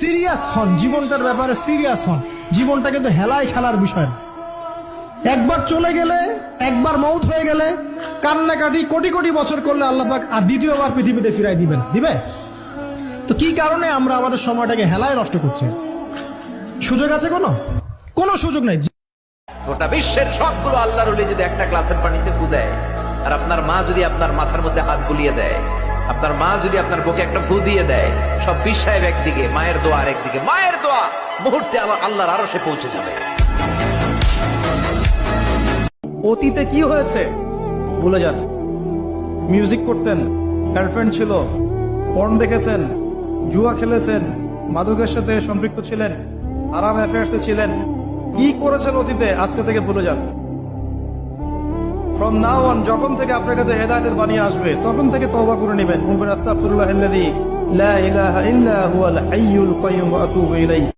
Serious হন, জীবনটার ব্যাপারে serious হন। জীবনটা কিন্তু হেলায় খেলার বিষয় না। একবার চলে গেলে, একবার মৌত হয়ে গেলে কান্নাকাটি কোটি কোটি বছর করলে আল্লাহ পাক আর দ্বিতীয়বার পৃথিবীতে ফিরাই দিবেন, দিবে? তো কি কারণে আমরা আমাদের সময়টাকে হেলায় নষ্ট করছি? সুযোগ আছে কোনো? কোনো সুযোগ নাই। গোটা বিশ্বের সবগুলো আল্লাহর ওলি যদি একটা গ্লাসের পানিতে ফু দেয়, আর আপনার মা যদি আপনার মাথার মধ্যে হাত বুলিয়ে দেয়, আপনার মা যদি আপনার বুকে একটা ফু দিয়ে দেয়, সব পীর সাহেব একদিকে, মায়ের দোয়া আর একদিকে, মায়ের দোয়া মুহূর্তে আবার আল্লাহর আরশে পৌঁছে যাবে। অতীতে কি হয়েছে ভুলে যান। মিউজিক করতেন, গার্লফ্রেন্ড ছিল, পর্ন দেখেছেন, জুয়া খেলেছেন, মাদকের সাথে সম্পৃক্ত ছিলেন, আরাম অ্যাফেয়ার্সে ছিলেন, কি করেছেন অতীতে, আজকে থেকে ভুলে যান। ফ্রম নাও অন, যখন থেকে আপনার কাছে হেদায়েতের বাণী আসবে তখন থেকে তওবা করে নেবেন। বলবেন আস্তাগফিরুল্লাহাল্লাযী লা ইলাহা ইল্লা হুয়াল হাইয়ুল কাইয়্যুম ওয়া আতুবু ইলাইহি।